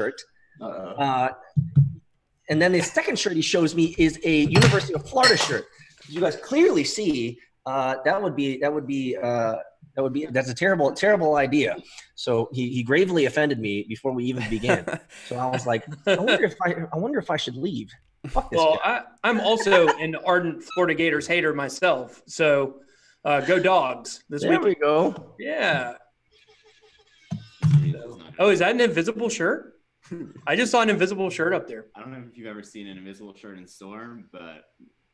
shirt. Uh-oh. And then the second shirt he shows me is a University of Florida shirt. As you guys clearly see, that's a terrible idea. So he gravely offended me before we even began. So I was like, I wonder if I should leave. Fuck this guy. I'm also an ardent Florida Gators hater myself. So go Dogs this week. There we go. Yeah. Oh, is that an invisible shirt? I just saw an invisible shirt up there. I don't know if you've ever seen an invisible shirt in Storm, but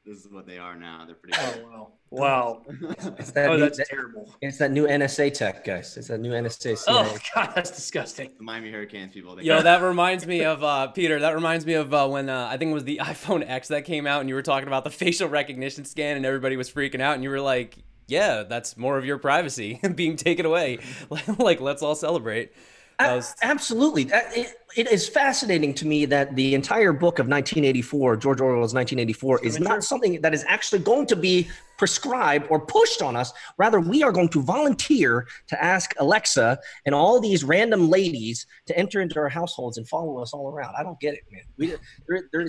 this is what they are now. They're pretty good. Oh, wow. That's terrible. It's that new NSA tech, guys. It's that new NSA. CIA. Oh, God, that's disgusting. The Miami Hurricanes people. Yo, that reminds me of, Peter, that reminds me of when I think it was the iPhone X that came out and you were talking about the facial recognition scan and everybody was freaking out and you were like, yeah, that's more of your privacy being taken away. Like, let's all celebrate. Absolutely. It is fascinating to me that the entire book of 1984, George Orwell's 1984, is not something that is actually going to be prescribed or pushed on us. Rather, we are going to volunteer to ask Alexa and all these random ladies to enter into our households and follow us all around. I don't get it, man.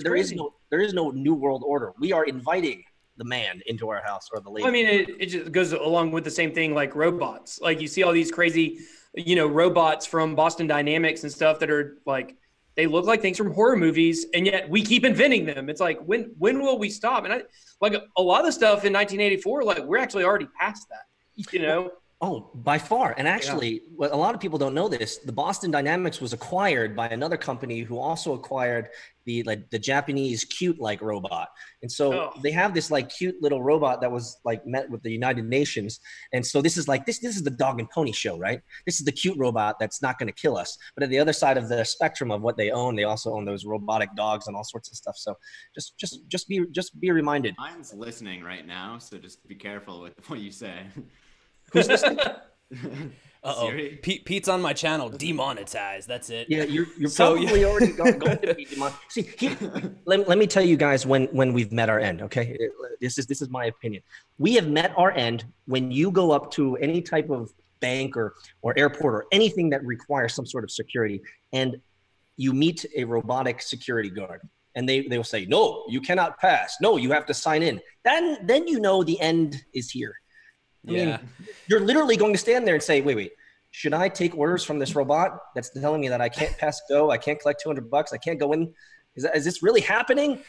There is no new world order. We are inviting the man into our house or the lady. I mean, it just goes along with the same thing like robots. Like you see all these crazy robots from Boston Dynamics and stuff that are like, they look like things from horror movies, and yet we keep inventing them. It's like, when will we stop? And like a lot of the stuff in 1984, like we're actually already past that, Oh, by far. And actually, a lot of people don't know this. The Boston Dynamics was acquired by another company who also acquired the Japanese cute robot. And so they have this cute little robot that was met with the United Nations. And so this is this is the dog and pony show, right? This is the cute robot that's not going to kill us. But at the other side of the spectrum of what they own, they also own those robotic dogs and all sorts of stuff. So just be reminded. Mine's listening right now, so just be careful with what you say. Who's listening? Uh-oh. Pete's on my channel. Demonetized. That's it. Yeah, you're probably already going to be demonetized. See, let me tell you guys when we've met our end, okay? This is my opinion. We have met our end when you go up to any type of bank or airport or anything that requires some sort of security, and you meet a robotic security guard. And they will say, no, you cannot pass. No, you have to sign in. Then you know the end is here. I mean, you're literally going to stand there and say, wait, should I take orders from this robot that's telling me that I can't pass go, I can't collect $200, I can't go in? Is this really happening?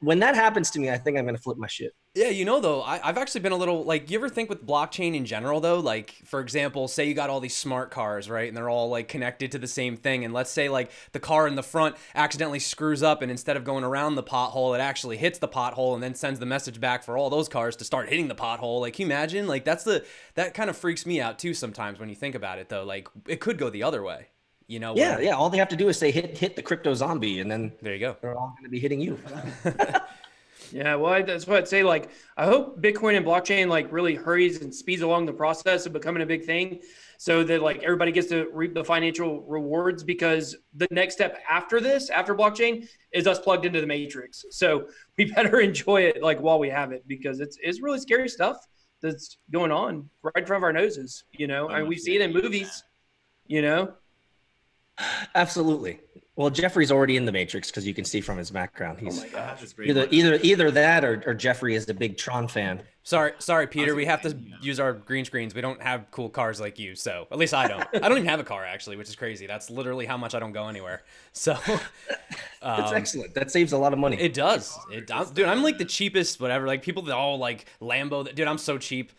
When that happens to me, I think I'm going to flip my shit. Yeah, though, I've actually been a little, you ever think with blockchain in general, though? For example, say you got all these smart cars, right? And they're all, connected to the same thing. And let's say, the car in the front accidentally screws up, and instead of going around the pothole, it actually hits the pothole and then sends the message back for all those cars to start hitting the pothole. Can you imagine? That kind of freaks me out, too, sometimes when you think about it, though. It could go the other way. Yeah. All they have to do is say hit the crypto zombie, and then there you go. They're all going to be hitting you. Yeah, well, that's what I'd say. I hope Bitcoin and blockchain really hurries and speeds along the process of becoming a big thing, so that everybody gets to reap the financial rewards. Because the next step after this, after blockchain, is us plugged into the matrix. So we better enjoy it while we have it, because it's really scary stuff that's going on right in front of our noses. We see it in movies. Absolutely. Well, Jeffrey's already in the Matrix, because you can see from his background. He's that's either that or Jeffrey is a big Tron fan. Sorry, Peter. We have to use our green screens. We don't have cool cars like you, so at least I don't. I don't even have a car, actually, which is crazy. That's literally how much I don't go anywhere. So that's excellent. That saves a lot of money. It does. Dude, I'm the cheapest, whatever. People that all Lambo. Dude, I'm so cheap.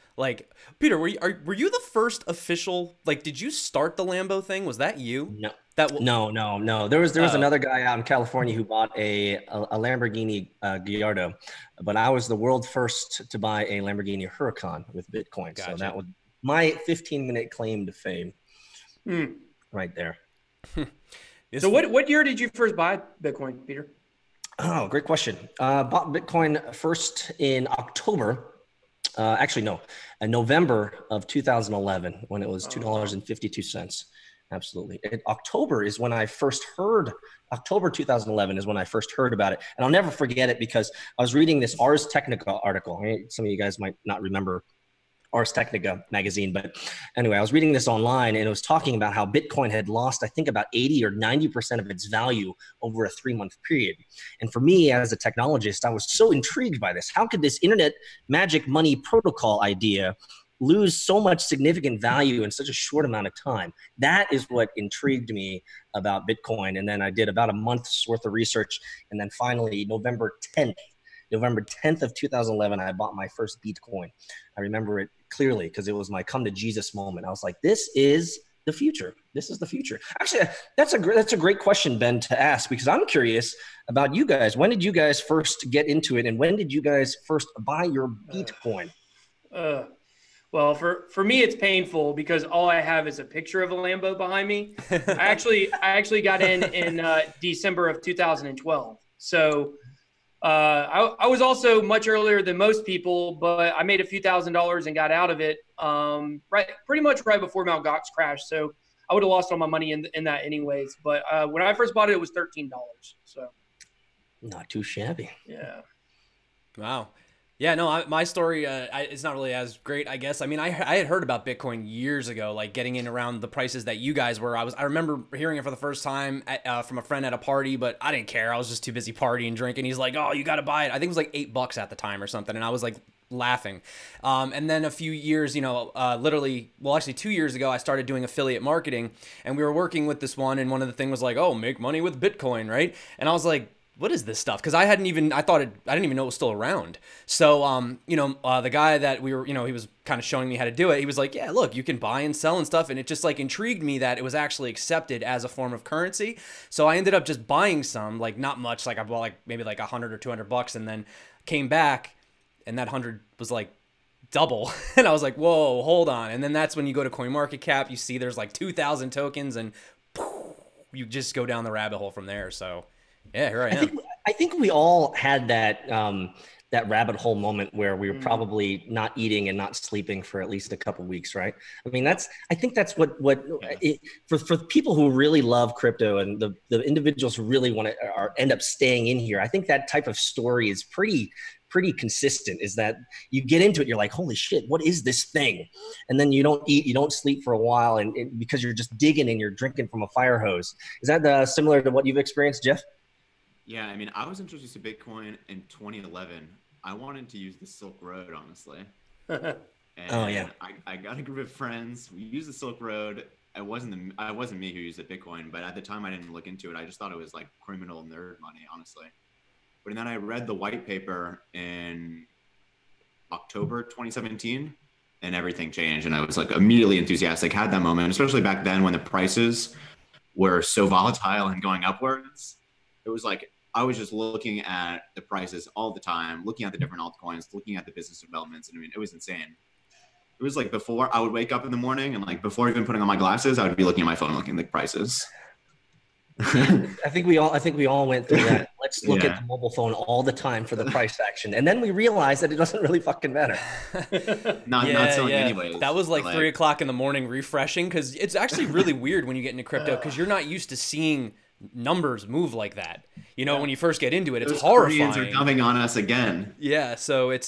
Peter, were you the first official? Did you start the Lambo thing? Was that you? No. No. There was another guy out in California who bought a Lamborghini Gallardo, but I was the world first to buy a Lamborghini Huracan with Bitcoin. Gotcha. So that was my 15-minute claim to fame, right there. So what year did you first buy Bitcoin, Peter? Oh, great question. Bought Bitcoin first in October. In November of 2011, when it was $2.52. Absolutely. October is when I first heard, October 2011 is when I first heard about it. And I'll never forget it, because I was reading this Ars Technica article. Some of you guys might not remember Ars Technica magazine. But anyway, I was reading this online and it was talking about how Bitcoin had lost, I think, about 80 or 90% of its value over a 3-month period. And for me, as a technologist, I was so intrigued by this. How could this internet magic money protocol idea lose so much significant value in such a short amount of time? That is what intrigued me about Bitcoin. And then I did about a month's worth of research. And then finally, November 10th of 2011, I bought my first Bitcoin. I remember it clearly because it was my come to Jesus moment. I was like, this is the future. This is the future. Actually, that's a great question, Ben, to ask, because I'm curious about you guys. When did you guys first get into it? And when did you guys first buy your Bitcoin? Well, for me, it's painful because all I have is a picture of a Lambo behind me. I actually got in December of 2012. So I was also much earlier than most people, but I made a few $1,000s and got out of it pretty much right before Mt. Gox crashed. So I would have lost all my money in that anyways. But when I first bought it, it was $13. So not too shabby. Yeah. Wow. Yeah, no, my story is not really as great, I guess. I mean, I had heard about Bitcoin years ago, like getting in around the prices that you guys were. I remember hearing it for the first time from a friend at a party, but I didn't care. I was just too busy partying, drinking. He's like, "Oh, you got to buy it." I think it was like $8 at the time or something, and I was like laughing. And then a few years, literally, well, actually 2 years ago, I started doing affiliate marketing, and we were working with this one, and one of the things was like, "Oh, make money with Bitcoin," right? And I was like, what is this stuff? Because I didn't even know it was still around. So, the guy that we were, he was kind of showing me how to do it. He was like, yeah, look, you can buy and sell and stuff. And it just like intrigued me that it was actually accepted as a form of currency. So I ended up just buying some, like not much, like I bought like maybe like $100 or $200 and then came back and that 100 was like double. And I was like, whoa, hold on. And then that's when you go to CoinMarketCap, you see there's like 2,000 tokens and you just go down the rabbit hole from there. So yeah, here I am. I think we all had that that rabbit hole moment where we were probably not eating and not sleeping for at least a couple of weeks, right? I mean, I think that's what for people who really love crypto and the individuals who really want to end up staying in here. I think that type of story is pretty consistent. Is that you get into it, you're like, holy shit, what is this thing? And then you don't eat, you don't sleep for a while, and because you're just digging and you're drinking from a fire hose. Is that similar to what you've experienced, Jeff? Yeah, I mean, I was introduced to Bitcoin in 2011. I wanted to use the Silk Road, honestly. And oh yeah. I got a group of friends. We used the Silk Road. I wasn't me who used the Bitcoin, but at the time I didn't look into it. I just thought it was like criminal nerd money, honestly. But then I read the white paper in October 2017, and everything changed. And I was like immediately enthusiastic. Had that moment, especially back then when the prices were so volatile and going upwards. It was like I was just looking at the prices all the time, looking at the different altcoins, looking at the business developments. And I mean, it was insane. It was like before I would wake up in the morning and like before even putting on my glasses, I would be looking at my phone, looking at the prices. I think we all went through that. Let's look at the mobile phone all the time for the price action. And then we realized that it doesn't really fucking matter. not selling anyways. That was like 3 o'clock in the morning refreshing, because it's actually really weird when you get into crypto because you're not used to seeing numbers move like that. When you first get into it, it's horrifying. Koreans are dumping on us again. Yeah, so it's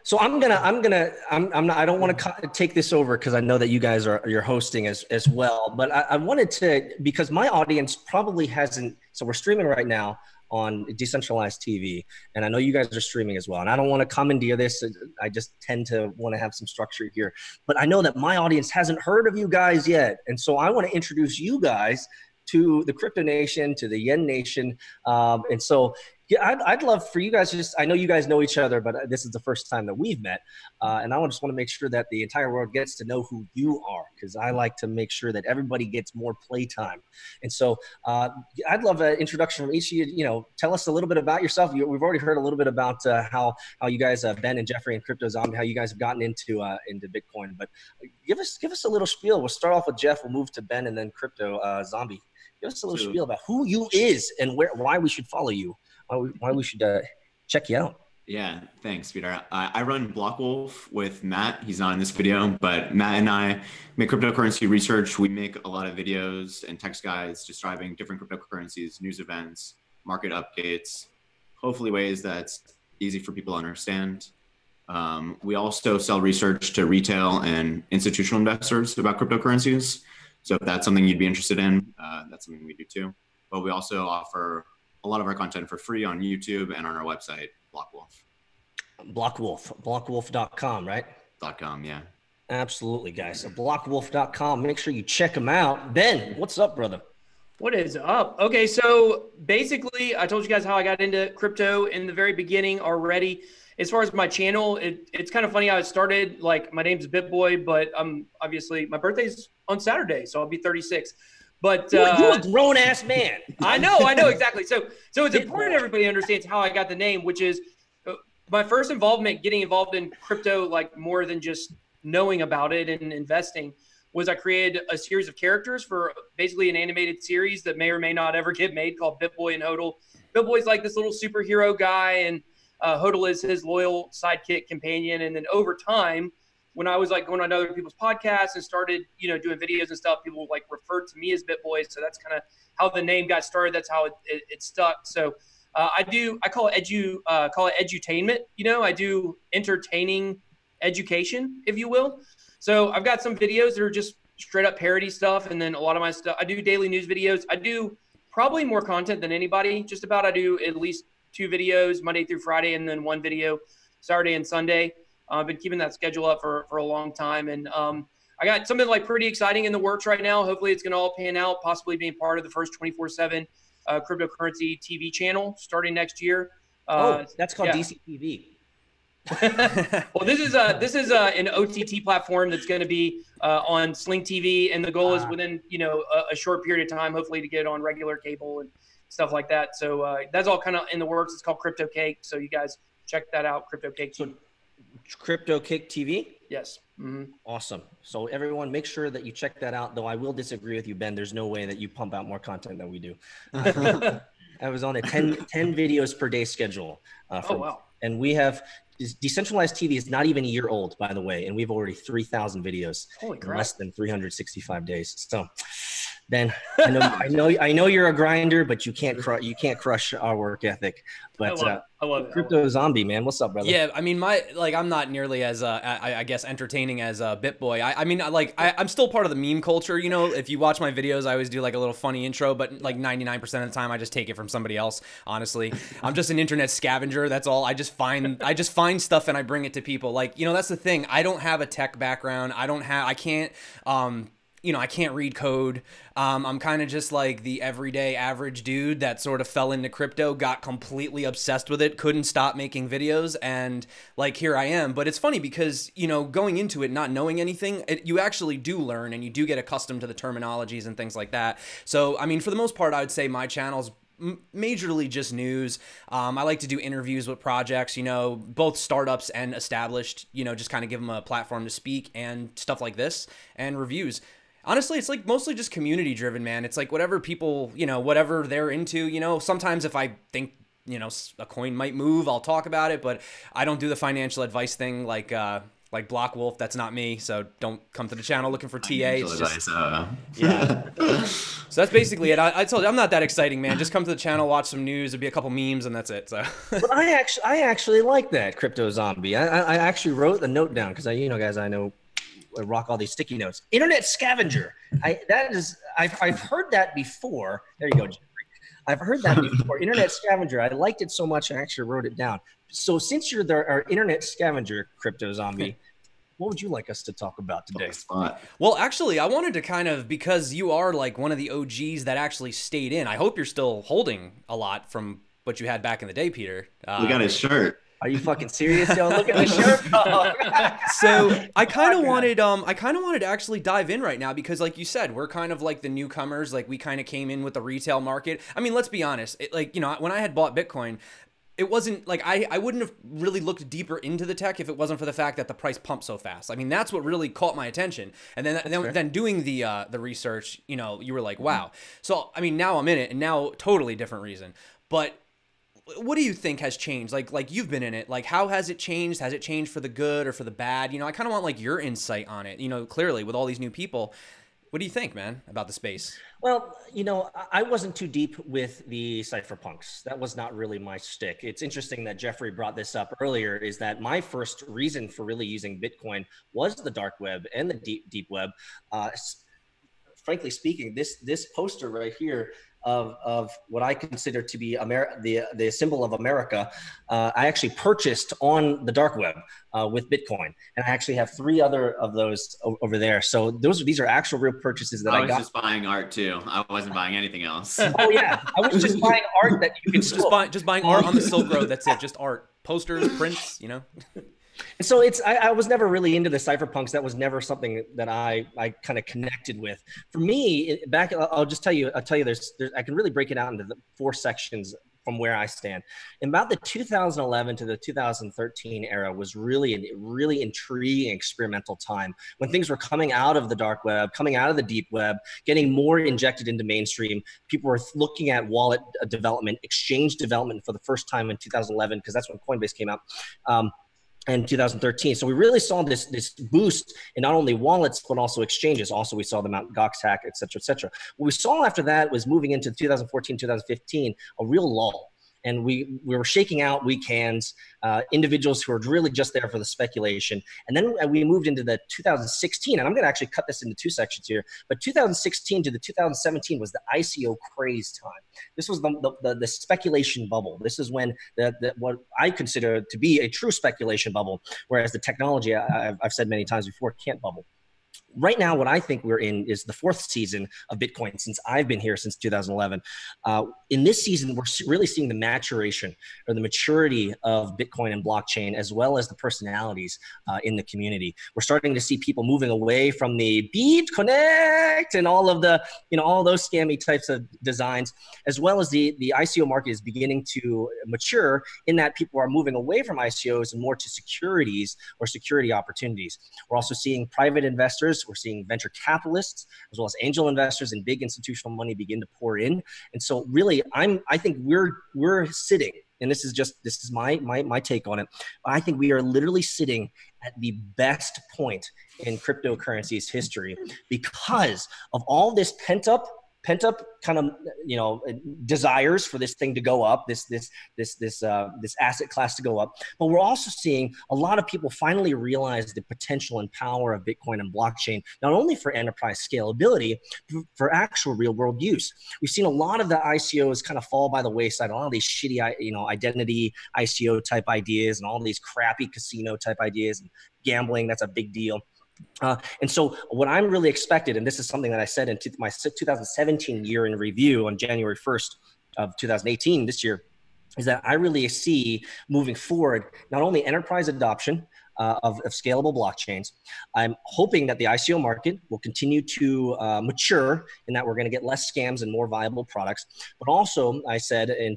so I'm not, I don't want to take this over because I know that you guys you're hosting as well, but I wanted to, because my audience probably hasn't, so we're streaming right now on Decentralized TV, and I know you guys are streaming as well, and I don't want to commandeer this. I just tend to want to have some structure here, but I know that my audience hasn't heard of you guys yet, and so I want to introduce you guys to the Crypto Nation, to the Yen Nation, and so yeah, I'd love for you guys I know you guys know each other, but this is the first time that we've met. And I just want to make sure that the entire world gets to know who you are, because I like to make sure that everybody gets more playtime. And so I'd love an introduction from each of you. Tell us a little bit about yourself. We've already heard a little bit about how you guys, Ben and Jeffrey and Crypto Zombie, how you guys have gotten into Bitcoin. But give us a little spiel. We'll start off with Jeff. We'll move to Ben and then Crypto Zombie. Give us a little spiel about who you is and why we should follow you. Why we should check you out. Yeah, thanks, Peter. I run Blockwolf with Matt. He's not in this video, but Matt and I make cryptocurrency research. We make a lot of videos and text guides describing different cryptocurrencies, news events, market updates, hopefully ways that's easy for people to understand. We also sell research to retail and institutional investors about cryptocurrencies. So if that's something you'd be interested in, that's something we do too. But we also offer a lot of our content for free on YouTube and on our website, Blockwolf. Blockwolf.com, right? .com, yeah. Absolutely, guys. So blockwolf.com. Make sure you check them out. Ben, what's up, brother? What is up? Okay, so basically, I told you guys how I got into crypto in the very beginning already. As far as my channel, it's kind of funny how it started. Like, my name's Bitboy, but obviously my birthday's on Saturday, so I'll be 36. But you're a grown ass man. I know exactly. So it's important everybody understands how I got the name, which is my first involvement, getting involved in crypto, like more than just knowing about it and investing, was I created a series of characters for basically an animated series that may or may not ever get made called Bitboy and Hodl. Bitboy's like this little superhero guy, and Hodl is his loyal sidekick companion. And then over time, when I was like going on other people's podcasts and started, doing videos and stuff, people like referred to me as Bitboy. So that's kind of how the name got started. That's how it stuck. So I call it edutainment. I do entertaining education, if you will. So I've got some videos that are just straight up parody stuff. And then a lot of my stuff, I do daily news videos. I do probably more content than anybody, just about. I do at least 2 videos Monday through Friday, and then 1 video Saturday and Sunday. I've been keeping that schedule up for a long time. And I got something like pretty exciting in the works right now. Hopefully it's going to all pan out, possibly being part of the first 24/7 cryptocurrency TV channel starting next year. That's called DCTV. Well, this is an OTT platform that's going to be on Sling TV, and the goal is within a short period of time, hopefully, to get it on regular cable and stuff like that. So that's all kind of in the works. It's called Crypto Cake, so you guys check that out. Crypto Cake. So, Crypto Cake TV. Yes. Mm-hmm. Awesome. So everyone, make sure that you check that out. Though I will disagree with you, Ben. There's no way that you pump out more content than we do. I was on a 10 videos per day schedule. Oh wow! And we have. Decentralized TV is not even a year old, by the way, and we've already 3,000 videos in less than 365 days. So, Ben, I know you're a grinder, but you can't crush our work ethic. But I love it. Crypto Zombie, man, what's up, brother? Yeah, I mean, I'm not nearly as I guess entertaining as Bitboy. I'm still part of the meme culture. If you watch my videos, I always do like a little funny intro, but like 99% of the time, I just take it from somebody else. Honestly, I'm just an internet scavenger. That's all. I just find stuff and I bring it to people. Like, that's the thing. I don't have a tech background. I can't read code. I'm kind of just like the everyday average dude that sort of fell into crypto, got completely obsessed with it, couldn't stop making videos, and like here I am. But it's funny because, going into it, not knowing anything, you actually do learn and you do get accustomed to the terminologies and things like that. So, I mean, for the most part, I would say my channel's majorly just news. I like to do interviews with projects, both startups and established, just kind of give them a platform to speak and stuff like this, and reviews. Honestly, it's like mostly just community driven, man. It's like whatever people, whatever they're into, sometimes if I think, a coin might move, I'll talk about it, but I don't do the financial advice thing like Blockwolf. That's not me. So don't come to the channel looking for TA. It's just, yeah. So that's basically it. I told you, I'm not that exciting, man. Just come to the channel, watch some news, there'll be a couple memes, and that's it. So. But I actually like that, Crypto Zombie. I actually wrote the note down because I know I rock all these sticky notes. Internet scavenger. I've heard that before. There you go, Jeffrey. I've heard that before. Internet scavenger. I liked it so much I actually wrote it down. So since you're our internet scavenger, Crypto Zombie, what would you like us to talk about today? Well, actually, I wanted to kind of, because you are like one of the OGs that actually stayed in. I hope you're still holding a lot from what you had back in the day, Peter. Look at his shirt. Are you fucking serious, yo? Look at the shirt. So I kind of wanted to actually dive in right now because, like you said, we're kind of like the newcomers. Like we kind of came in with the retail market. I mean, let's be honest. When I had bought Bitcoin, it wasn't like I wouldn't have really looked deeper into the tech if it wasn't for the fact that the price pumped so fast. I mean, that's what really caught my attention. And then doing the research, you were like, wow. So I mean, now I'm in it, and now totally different reason. But what do you think has changed? Like you've been in it. Like, how has it changed? Has it changed for the good or for the bad? I kind of want like your insight on it. Clearly with all these new people, What do you think, man, about the space? Well, you know, I wasn't too deep with the cypherpunks. That was not really my shtick. It's interesting that Jeffrey brought this up earlier, is that my first reason for really using Bitcoin was the dark web and the deep web. Frankly speaking, this poster right here of what I consider to be the symbol of America, I actually purchased on the dark web with Bitcoin, and I actually have 3 other of those over there. So these are actual real purchases that I got. I was just buying art too. I wasn't buying anything else. Oh yeah, I was just buying art that you can just buying art on the Silk Road. That's it, just art, posters, prints, you know. And so I was never really into the cypherpunks. That was never something that I kind of connected with. For me, I'll tell you, there's I can really break it out into the 4 sections from where I stand. In about the 2011 to the 2013 era was really a really intriguing experimental time when things were coming out of the dark web, coming out of the deep web, getting more injected into mainstream. People were looking at wallet development, exchange development for the first time in 2011, because that's when Coinbase came out. In 2013. So we really saw this boost in not only wallets, but also exchanges. Also, we saw the Mt. Gox hack, et cetera, et cetera. What we saw after that was moving into 2014, 2015, a real lull. And we were shaking out weak hands, individuals who were really just there for the speculation. And then we moved into the 2016, and I'm going to actually cut this into 2 sections here, but 2016 to the 2017 was the ICO craze time. This was the speculation bubble. This is when what I consider to be a true speculation bubble, whereas the technology, I've said many times before, can't bubble. Right now, what I think we're in is the 4th season of Bitcoin since I've been here since 2011. In this season, we're really seeing the maturation or the maturity of Bitcoin and blockchain, as well as the personalities in the community. We're starting to see people moving away from the Beat Connect and all of the, all those scammy types of designs, as well as the ICO market is beginning to mature in that people are moving away from ICOs and more to securities or security opportunities. We're also seeing private investors. We're seeing venture capitalists as well as angel investors and big institutional money begin to pour in. And so really, I think we're sitting, and this is my take on it. I think we are literally sitting at the best point in cryptocurrency's history because of all this pent up kind of desires for this thing to go up, this asset class to go up. But we're also seeing a lot of people finally realize the potential and power of Bitcoin and blockchain, not only for enterprise scalability, for actual real world use. We've seen a lot of the ICOs kind of fall by the wayside, a lot of these shitty identity ICO type ideas and all these crappy casino type ideas and gambling. That's a big deal. And so what I'm really expected, and this is something that I said in my 2017 year in review on January 1st of 2018, this year, is that I really see moving forward, not only enterprise adoption of scalable blockchains. I'm hoping that the ICO market will continue to mature in that we're going to get less scams and more viable products. But also, I said in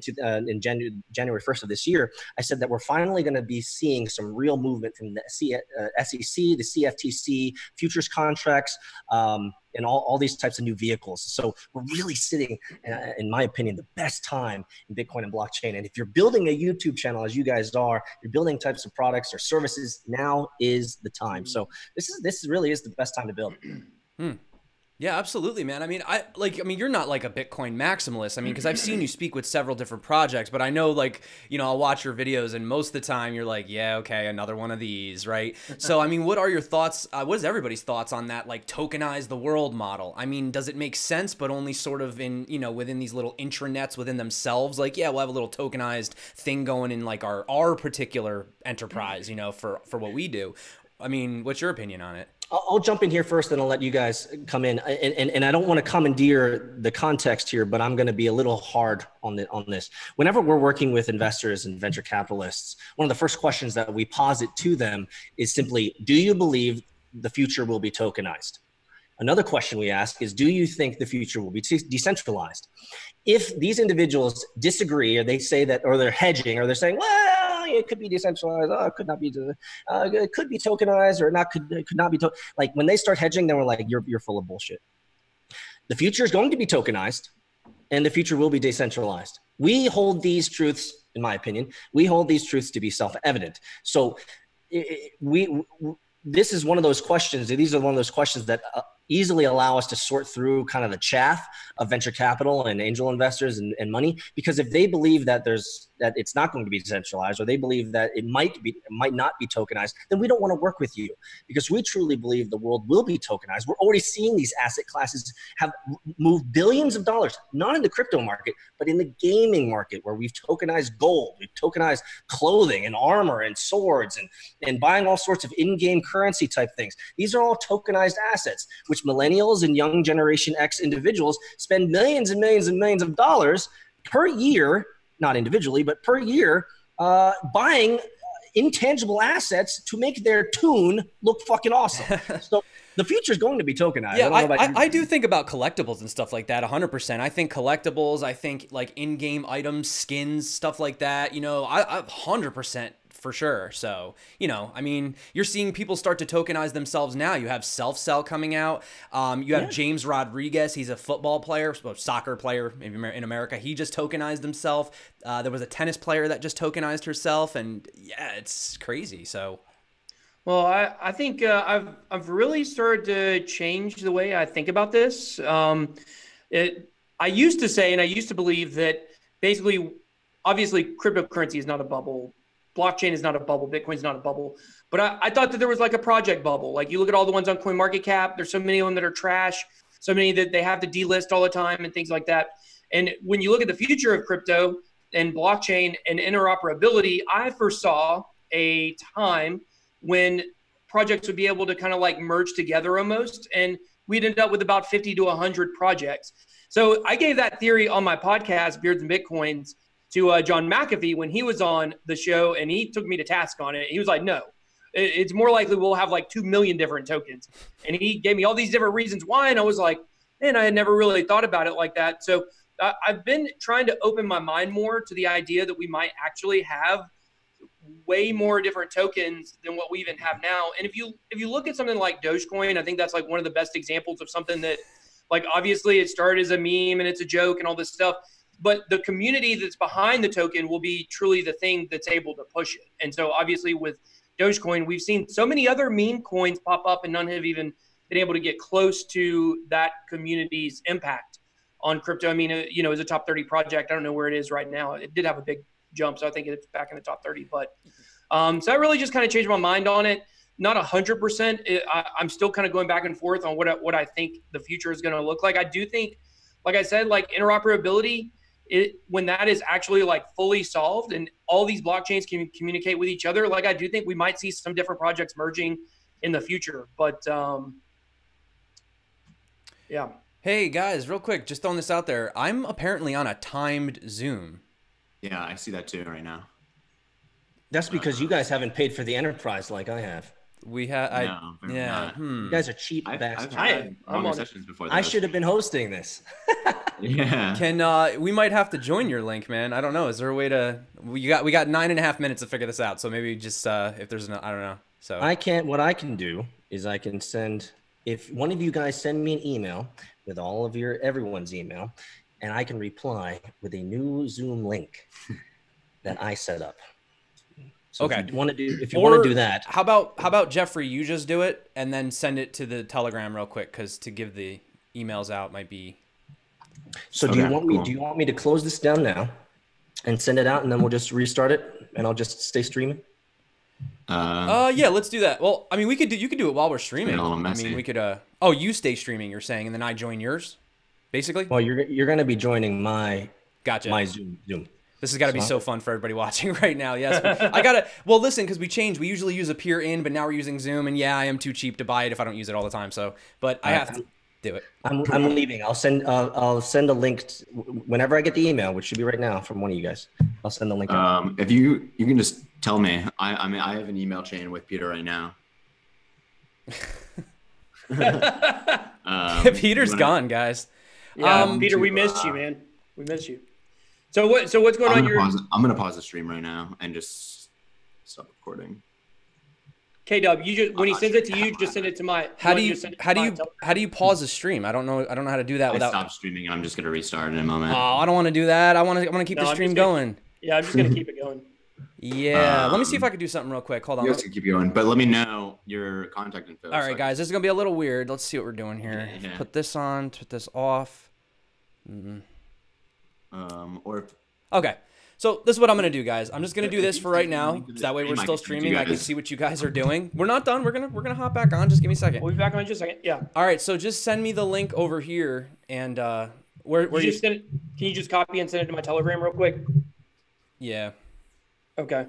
January 1st of this year, I said that we're finally going to be seeing some real movement from the SEC, the CFTC, futures contracts, and all these types of new vehicles. So we're really sitting, in my opinion, the best time in Bitcoin and blockchain. And if you're building a YouTube channel, as you guys are, you're building types of products or services, now is the time. So this really is the best time to build. Yeah, absolutely, man. I mean, you're not like a Bitcoin maximalist. I mean, because I've seen you speak with several different projects, but I know, I'll watch your videos, and most of the time you're like, yeah, okay, another one of these, right? So, I mean, what are your thoughts? What is everybody's thoughts on that, tokenize the world model? I mean, does it make sense, but only sort of in, within these little intranets within themselves? Yeah, we'll have a little tokenized thing going in our particular enterprise, for what we do. I mean, what's your opinion on it? I'll jump in here first, and I'll let you guys come in. And I don't want to commandeer the context here, but I'm going to be a little hard on this. Whenever we're working with investors and venture capitalists, one of the first questions that we posit to them is simply, do you believe the future will be tokenized? Another question we ask is, do you think the future will be decentralized? If these individuals disagree, or they say that, or they're hedging, or they're saying, well, it could be decentralized, it could not be, it could be tokenized, or it could not be, when they start hedging, then we're like, you're full of bullshit. The future is going to be tokenized, and the future will be decentralized. We hold these truths, in my opinion, we hold these truths to be self-evident. So this is one of those questions. These are one of those questions that easily allow us to sort through kind of the chaff of venture capital and angel investors and money. Because if they believe that it's not going to be decentralized, or they believe that it might not be tokenized, then we don't want to work with you, because we truly believe the world will be tokenized. We're already seeing these asset classes have moved billions of dollars, not in the crypto market, but in the gaming market, where we've tokenized gold, we've tokenized clothing and armor and swords and buying all sorts of in-game currency type things. These are all tokenized assets, which millennials and young Generation X individuals spend millions and millions and millions of dollars per year, not individually, but per year, buying intangible assets to make their tune look fucking awesome. So the future is going to be tokenized. Yeah, I do think about collectibles and stuff like that 100%. I think collectibles, I think like in-game items, skins, stuff like that, you know, I 100% for sure. So, you know, I mean, you're seeing people start to tokenize themselves now. You have Self-Cell coming out. You have James Rodriguez. He's a football player, soccer player maybe in America. He just tokenized himself. There was a tennis player that just tokenized herself. And yeah, it's crazy. So, well, I think I've really started to change the way I think about this. I used to say, and I used to believe that basically, obviously, cryptocurrency is not a bubble. Blockchain is not a bubble. Bitcoin's not a bubble. But I thought that there was like a project bubble. Like you look at all the ones on CoinMarketCap, there's so many of them that are trash, so many that they have to delist all the time and things like that. And when you look at the future of crypto and blockchain and interoperability, I foresaw a time when projects would be able to kind of like merge together almost, and we'd end up with about 50 to 100 projects. So I gave that theory on my podcast, Beards and Bitcoins, to John McAfee when he was on the show, and he took me to task on it. He was like, no, it's more likely we'll have like 2 million different tokens. And he gave me all these different reasons why. And I was like, man, I had never really thought about it like that. So I've been trying to open my mind more to the idea that we might actually have way more different tokens than what we even have now. And if you look at something like Dogecoin, I think that's like one of the best examples of something that, like, obviously it started as a meme and it's a joke and all this stuff, but the community that's behind the token will be truly the thing that's able to push it. And so obviously with Dogecoin, we've seen so many other meme coins pop up and none have even been able to get close to that community's impact on crypto. I mean, you know, as a top 30 project, I don't know where it is right now. It did have a big jump, so I think it's back in the top 30. But so I really just kind of changed my mind on it. Not 100%. I'm still kind of going back and forth on what I think the future is going to look like. I do think, like I said, like interoperability, when that is actually like fully solved and all these blockchains can communicate with each other, like I do think we might see some different projects merging in the future. But yeah. Hey guys, real quick, just throwing this out there. I'm apparently on a timed Zoom. Yeah, I see that too right now. That's because you guys haven't paid for the enterprise like I have. We have, yeah. You guys are cheap bastards. I've had sessions before this. I should have been hosting this. Yeah. Can we might have to join your link, man? I don't know. Is there a way to? We got 9.5 minutes to figure this out. So maybe just if there's I don't know. So I can't. What I can do is I can send. If one of you guys send me an email with all of everyone's email, and I can reply with a new Zoom link that I set up. So okay. If you want to do that, how about Jeffrey? You just do it and then send it to the Telegram real quick, because to give the emails out might be. So do you want me to close this down now and send it out, and then we'll just restart it, and I'll just stay streaming? Yeah, let's do that. Well, I mean, you could do it while we're streaming. A little messy. I mean, we could. Oh, you stay streaming, you're saying, and then I join yours, basically. Well, you're going to be joining my Zoom. This has got to be so fun for everybody watching right now. Yes, well, listen, because we changed. We usually use a peer in, but now we're using Zoom, and yeah, I am too cheap to buy it if I don't use it all the time. So, but I have to do it. I'm leaving. I'll send a link whenever I get the email, which should be right now from one of you guys. I'll send the link. If you can just tell me. I mean, I have an email chain with Peter right now. Peter's gone, guys. Yeah, Peter, we missed you, man. We missed you. So what's going on? I'm gonna pause the stream right now and just stop recording. K-Dub, when he sends it to you, just send it to my. How do you pause the stream? I don't know how to do that without. Stop streaming. I'm just gonna restart in a moment. Oh, I don't want to do that. I want to keep the stream going. Yeah, I'm just gonna keep it going. Yeah, let me see if I can do something real quick. Hold on. You guys can keep going, but let me know your contact info. All right, guys, this is gonna be a little weird. Let's see what we're doing here. Yeah. Put this on, put this off. Okay, so this is what I'm gonna do, guys. I'm just gonna do this for right now. So that way we're still streaming. I can see what you guys are doing. We're not done. We're gonna hop back on. Just give me a second. We'll be back on in just a second. Yeah. All right, so just send me the link over here, and where you just send it, can you just copy and send it to my Telegram real quick? Yeah. Okay.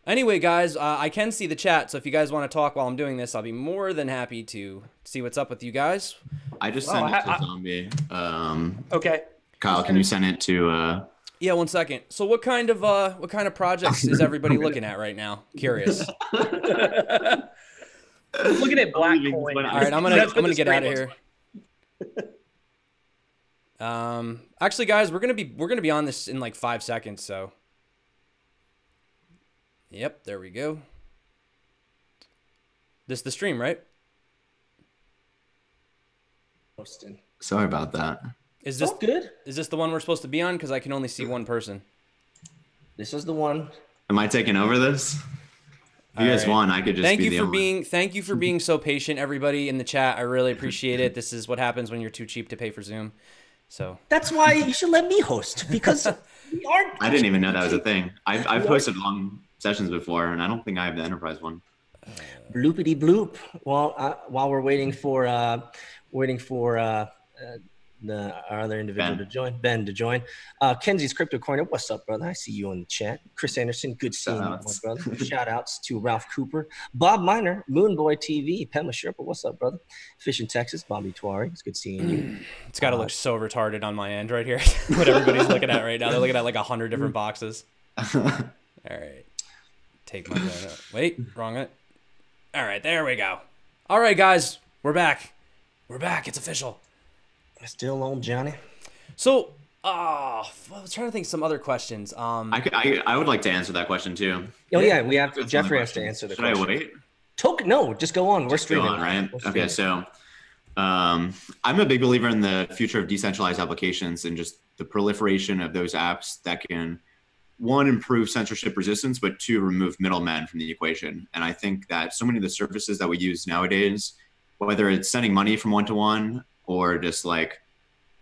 Anyway, guys, I can see the chat, so if you guys want to talk while I'm doing this, I'll be more than happy to see what's up with you guys. I just sent it to Zombie. Okay. Kyle, can you send it to? Yeah, 1 second. So what kind of projects is everybody looking at right now? Curious. Looking at Blackcoin. All right, I'm gonna get out of here. Actually, guys, we're gonna be on this in like 5 seconds, so. Yep, there we go. This is the stream, right? Sorry about that. Is this good? Is this the one we're supposed to be on? Because I can only see one person. This is the one. Am I taking over this? If you guys want, I could just thank you for being so patient, everybody in the chat. I really appreciate it. This is what happens when you're too cheap to pay for Zoom. So that's why you should let me host, because we aren't. I didn't even know that was a thing. I've hosted long sessions before, and I don't think I have the enterprise one. Bloopity bloop. While we're waiting for our other individual to join, Ben to join. Kenzie's Crypto Corner. What's up, brother? I see you in the chat. Chris Anderson, good seeing you, my brother. Shout outs to Ralph Cooper, Bob Miner, Moonboy TV, Pema Sherpa. What's up, brother? Fish in Texas, Bobby Tuari. It's good seeing you. It's got to look so retarded on my end right here. What everybody's looking at right now. They're looking at like 100 different boxes. All right. Take my wait, wrong it. All right, there we go. All right, guys, we're back. We're back. It's official. Still on Johnny. So, I was trying to think some other questions. I would like to answer that question too. Oh yeah, we have Jeffrey has to answer the question. Should I wait? No, just go on. We're streaming. Go on, right? Okay, so I'm a big believer in the future of decentralized applications and just the proliferation of those apps that can, one, improve censorship resistance, but two, remove middlemen from the equation. And I think that so many of the services that we use nowadays, whether it's sending money from one-to-one or just like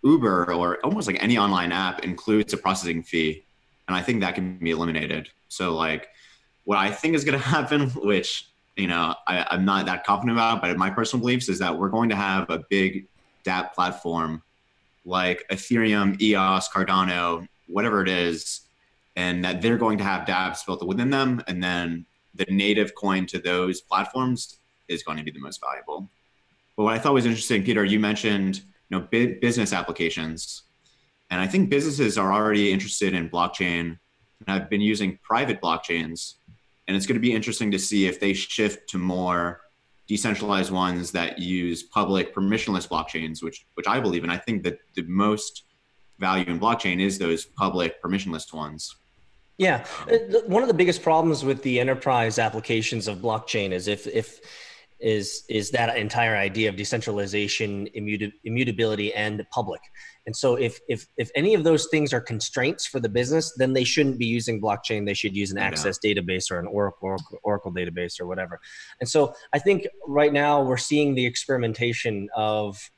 Uber or almost like any online app, includes a processing fee. And I think that can be eliminated. So like what I think is going to happen, which, you know, I'm not that confident about, but my personal beliefs is that we're going to have a big dApp platform like Ethereum, EOS, Cardano, whatever it is, and that they're going to have dApps built within them. And then the native coin to those platforms is going to be the most valuable. But what I thought was interesting, Peter, you mentioned, you know, business applications. And I think businesses are already interested in blockchain and have been using private blockchains. And it's going to be interesting to see if they shift to more decentralized ones that use public permissionless blockchains, which I believe in. I think that the most value in blockchain is those public permissionless ones. Yeah. One of the biggest problems with the enterprise applications of blockchain is that entire idea of decentralization, immutability, and public. And so if any of those things are constraints for the business, then they shouldn't be using blockchain. They should use an Access database or an Oracle database or whatever. And so I think right now we're seeing the experimentation of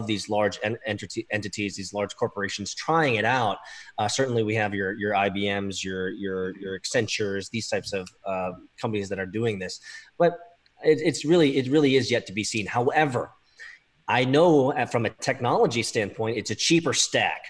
these large entities, these large corporations trying it out. Certainly we have your IBMs, your Accentures, these types of companies that are doing this. But it really is yet to be seen. However, I know from a technology standpoint, it's a cheaper stack.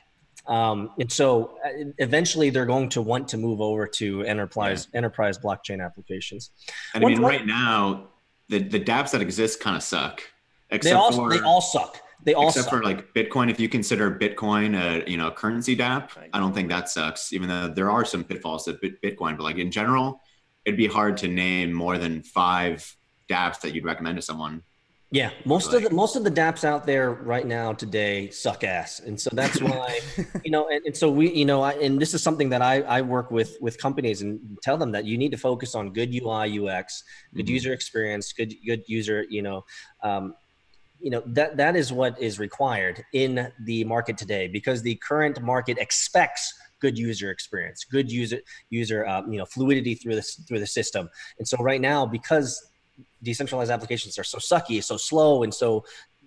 And so eventually they're going to want to move over to enterprise blockchain applications. And I mean, right now, the dApps that exist kind of suck. They all suck. Except for like Bitcoin. If you consider Bitcoin a currency dApp, I don't think that sucks, even though there are some pitfalls to Bitcoin. But like in general, it'd be hard to name more than 5 dApps that you'd recommend to someone. Yeah, most of the dApps out there right now today suck ass, and so that's why and so we and this is something that I work with companies and tell them that you need to focus on good UI UX, good user experience, good user that is what is required in the market today, because the current market expects good user experience, good user fluidity through the system. And so right now, because decentralized applications are so sucky, so slow, and so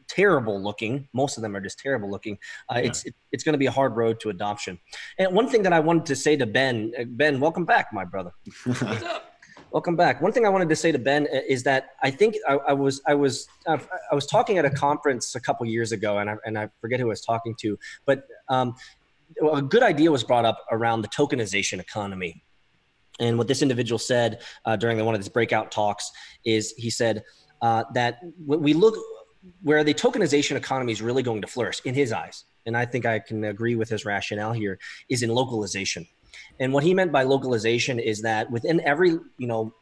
terrible looking, most of them are just terrible looking, it's going to be a hard road to adoption. And one thing that I wanted to say to Ben, welcome back, my brother. What's up? Welcome back. One thing I wanted to say to Ben is that I think I was talking at a conference a couple years ago, and I forget who I was talking to, but a good idea was brought up around the tokenization economy. And what this individual said during one of his breakout talks is he said that when we look where the tokenization economy is really going to flourish in his eyes, and I think I can agree with his rationale here, is in localization. And what he meant by localization is that within every,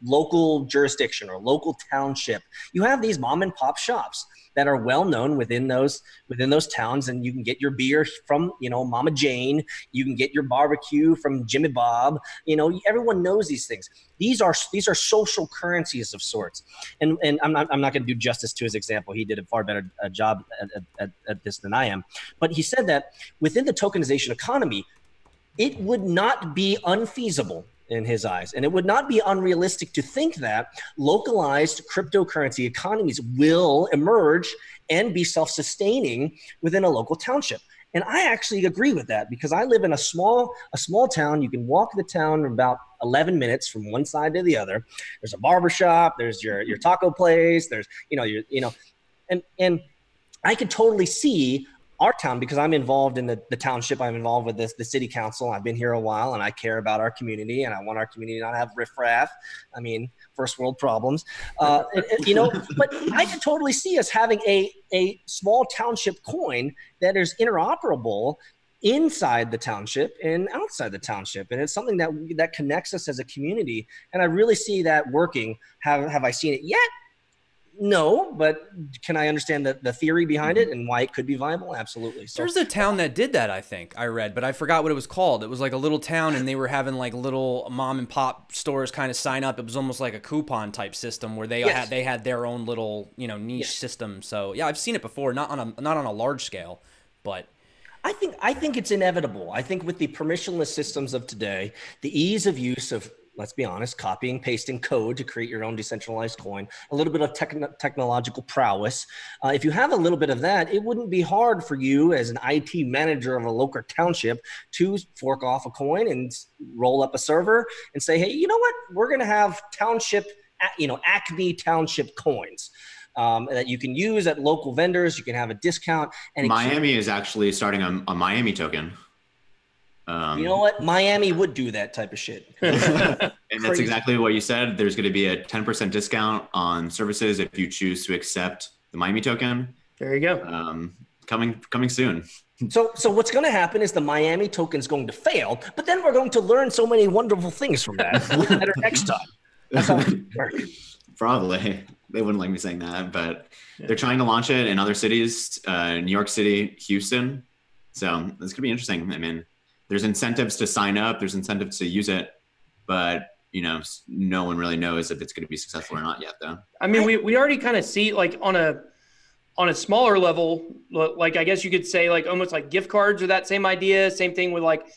local jurisdiction or local township, you have these mom and pop shops that are well known within those towns, and you can get your beer from, Mama Jane, you can get your barbecue from Jimmy Bob. Everyone knows these things. These are social currencies of sorts. And I'm not going to do justice to his example. He did a far better job at this than I am. But he said that within the tokenization economy, it would not be unfeasible in his eyes, and it would not be unrealistic to think that localized cryptocurrency economies will emerge and be self-sustaining within a local township. And I actually agree with that, because I live in a small town. You can walk the town in about 11 minutes from one side to the other. There's a barbershop, there's your taco place, there's and I could totally see our town, because I'm involved in the township, I'm involved with the city council. I've been here a while, and I care about our community, and I want our community not to have riffraff. I mean, first world problems, but I can totally see us having a small township coin that is interoperable inside the township and outside the township. And it's something that connects us as a community. And I really see that working. Have I seen it yet? No, but can I understand the theory behind it and why it could be viable? Absolutely. So, there's a town that did that, I think I read, but I forgot what it was called. It was like a little town, and they were having like little mom and pop stores kind of sign up. It was almost like a coupon type system where they had their own little niche system. So yeah, I've seen it before, not on a large scale, but I think it's inevitable. I think with the permissionless systems of today, the ease of use of, let's be honest, copying, pasting code to create your own decentralized coin, a little bit of technological prowess. If you have a little bit of that, it wouldn't be hard for you as an IT manager of a local township to fork off a coin and roll up a server and say, hey, you know what? We're going to have township, Acme township coins that you can use at local vendors. You can have a discount. And Miami is actually starting a Miami token. You know what? Miami would do that type of shit. And that's exactly what you said. There's going to be a 10% discount on services if you choose to accept the Miami token. There you go. Coming soon. So what's going to happen is the Miami token is going to fail, but then we're going to learn so many wonderful things from that better next time. That's how it works. Probably. They wouldn't like me saying that, but they're trying to launch it in other cities, New York City, Houston. So it's going to be interesting. I mean, there's incentives to sign up, there's incentives to use it, but no one really knows if it's going to be successful or not yet, though. I mean, we already kind of see, like, on a smaller level, like I guess you could say, like, almost like gift cards or that same idea. Same thing with, like,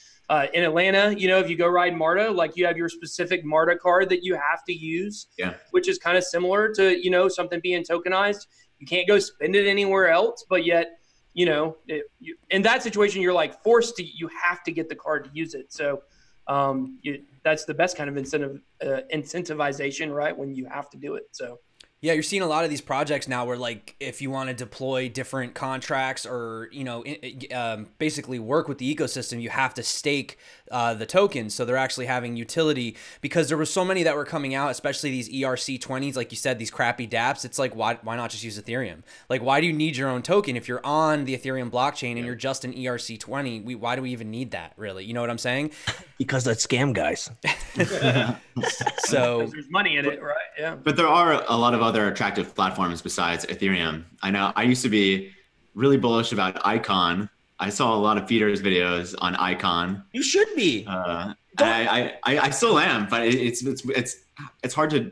in Atlanta, if you go ride MARTA, like, you have your specific MARTA card that you have to use, which is kind of similar to, something being tokenized. You can't go spend it anywhere else, but yet, in that situation, you're like you have to get the card to use it. So that's the best kind of incentivization, right? When you have to do it. So. Yeah, you're seeing a lot of these projects now where, like, if you want to deploy different contracts or, basically work with the ecosystem, you have to stake the tokens. So they're actually having utility, because there were so many that were coming out, especially these ERC20s, like you said, these crappy dApps. It's like, why not just use Ethereum? Like, why do you need your own token? If you're on the Ethereum blockchain and you're just an ERC20, why do we even need that, really? You know what I'm saying? Because that's scam guys. So there's money in it, right? Yeah. But there are a lot of other attractive platforms besides Ethereum. I know I used to be really bullish about Icon. I saw a lot of Peter's videos on Icon. You should be. I still am, but it's hard to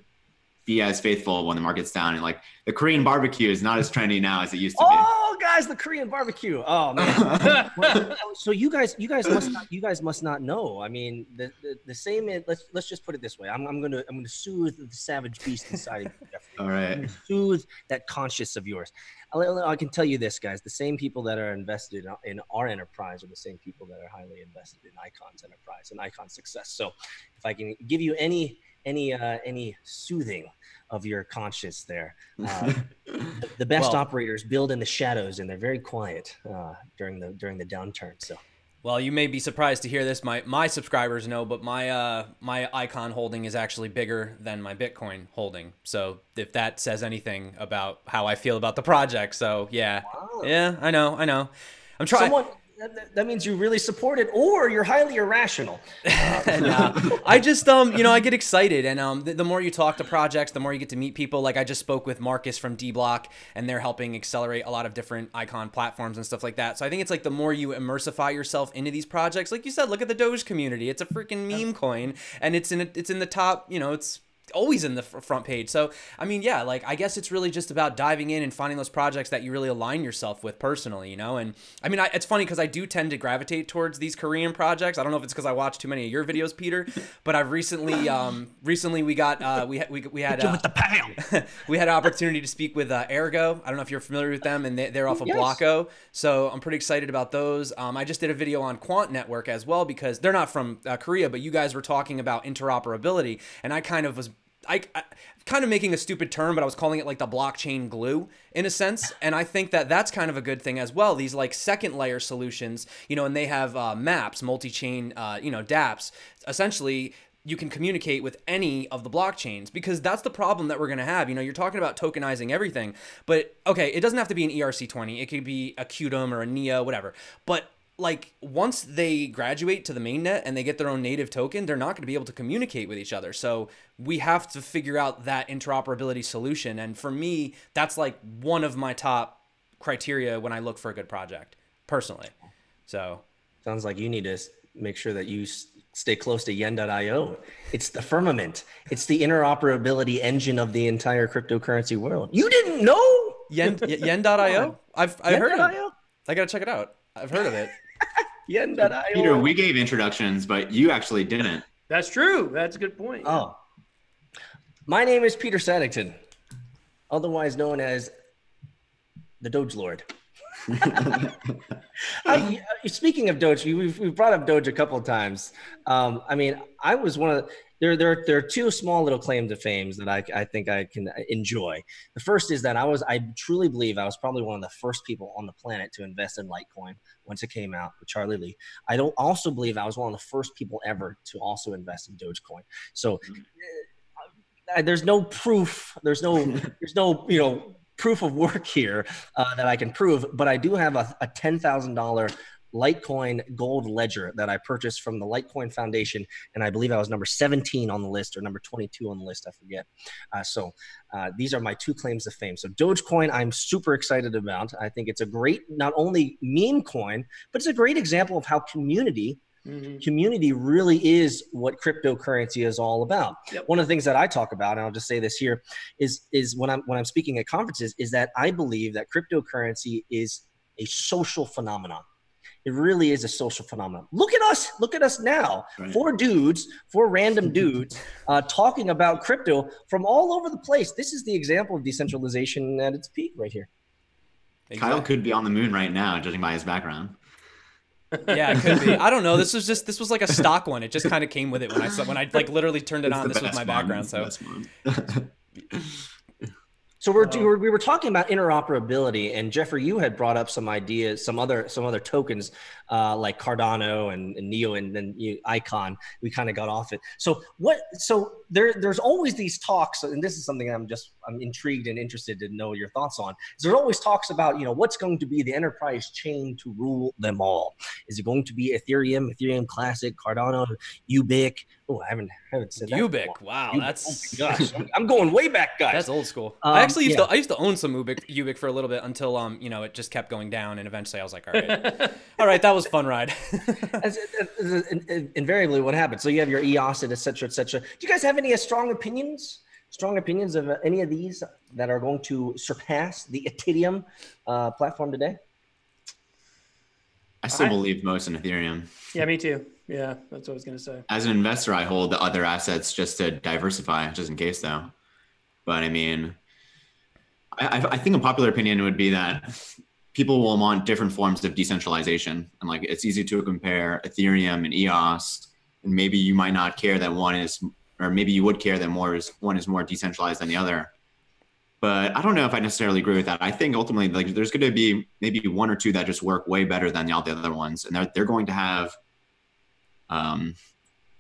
be as faithful when the market's down. And, like, the Korean barbecue is not as trendy now as it used to be. Oh, Decentralized the Korean barbecue. Oh man. So you guys must not know. I mean, the same. Let's just put it this way. I'm gonna soothe the savage beast inside of you, Jeffrey. All right. Soothe that conscience of yours. I can tell you this, guys. The same people that are invested in our enterprise are the same people that are highly invested in Icon's enterprise and Icon's success. So, if I can give you any soothing of your conscience there, the best operators build in the shadows, and they're very quiet during the downturn. So. Well, you may be surprised to hear this. My subscribers know, but my Icon holding is actually bigger than my Bitcoin holding. So if that says anything about how I feel about the project, so yeah, wow. Yeah, I know. I'm trying. That means you really support it, or you're highly irrational. Nah, I just, I get excited, and the more you talk to projects, the more you get to meet people. Like I just spoke with Marcus from D-Block, and they're helping accelerate a lot of different Icon platforms and stuff like that. So I think it's like the more you immersify yourself into these projects, like you said, look at the Doge community. It's a freaking meme coin, and it's in the top. It's always in the front page. So I mean, yeah, like I guess it's really just about diving in and finding those projects that you really align yourself with personally, and I mean, it's funny because I do tend to gravitate towards these Korean projects. I don't know if it's because I watch too many of your videos, Peter, but I've recently we got we had with the pound. We had an opportunity to speak with Ergo. I don't know if you're familiar with them, and they're off of Yes. Blocko, so I'm pretty excited about those. I just did a video on Quant Network as well because they're not from Korea, but you guys were talking about interoperability, and I kind of kind of making a stupid term, but I was calling it like the blockchain glue in a sense. And I think that that's kind of a good thing as well. These like second layer solutions, and they have maps, multi-chain, dApps. Essentially, you can communicate with any of the blockchains because that's the problem that we're going to have. You're talking about tokenizing everything, but okay, it doesn't have to be an ERC20. It could be a Qtum or a NEO, whatever. But like once they graduate to the mainnet and they get their own native token, they're not going to be able to communicate with each other. So we have to figure out that interoperability solution. And for me, that's like one of my top criteria when I look for a good project personally. So sounds like you need to make sure that you stay close to yen.io. It's the firmament. It's the interoperability engine of the entire cryptocurrency world. You didn't know? Yen.io? I've heard of it. I got to check it out. I've heard of it. Yen.io. Peter, we gave introductions, but you actually didn't. That's true. That's a good point. Oh. My name is Peter Saddington, otherwise known as the Doge Lord. Speaking of Doge, we've brought up Doge a couple of times. I mean, I was one of there are two small little claims to fame that I think I can enjoy. The first is that I truly believe I was probably one of the first people on the planet to invest in Litecoin once it came out with Charlie Lee. I don't also believe I was one of the first people ever to also invest in Dogecoin. So there's no proof. There's no proof of work here that I can prove, but I do have a $10,000 Litecoin gold ledger that I purchased from the Litecoin Foundation, and I believe I was number 17 on the list or number 22 on the list, I forget. So these are my two claims to fame. So Dogecoin, I'm super excited about. I think it's a great, not only meme coin, but it's a great example of how community really is what cryptocurrency is all about. Yep. One of the things that I talk about, and I'll just say this here, is when I'm speaking at conferences, is that I believe that cryptocurrency is a social phenomenon. It really is a social phenomenon. Look at us. Look at us now. Right. Four random dudes talking about crypto from all over the place. This is the example of decentralization at its peak right here. Exactly. Kyle could be on the moon right now, judging by his background. Yeah, it could be. I don't know. This was like a stock one. It just kind of came with it when I like literally turned it on. This was my background. So. So we were talking about interoperability, and Jeffrey, you had brought up some ideas, some other tokens like Cardano and Neo, and then Icon. We kind of got off it. So there's always these talks, and this is something I'm intrigued and interested to know your thoughts on. There's always talks about what's going to be the enterprise chain to rule them all. Is it going to be Ethereum Classic, Cardano, Ubiq? Oh, I haven't said that. Ubiq. Wow, Ubiq. That's oh my gosh. I'm going way back, guys. That's old school. I actually used to own some Ubiq for a little bit until it just kept going down, and eventually I was like, all right, that was a fun ride. Invariably, what happens? So you have your EOS and et cetera, et cetera. Do you guys have any strong opinions of any of these that are going to surpass the Ethereum platform today? I still believe most in Ethereum. Yeah, me too. Yeah, that's what I was going to say. As an investor, I hold the other assets just to diversify, just in case though. But I mean, I think a popular opinion would be that people will want different forms of decentralization. And like, it's easy to compare Ethereum and EOS. And maybe you might not care that one is, or maybe you would care that one is more decentralized than the other. But I don't know if I necessarily agree with that. I think ultimately, like, there's going to be maybe one or two that just work way better than all the other ones. And they're going to have,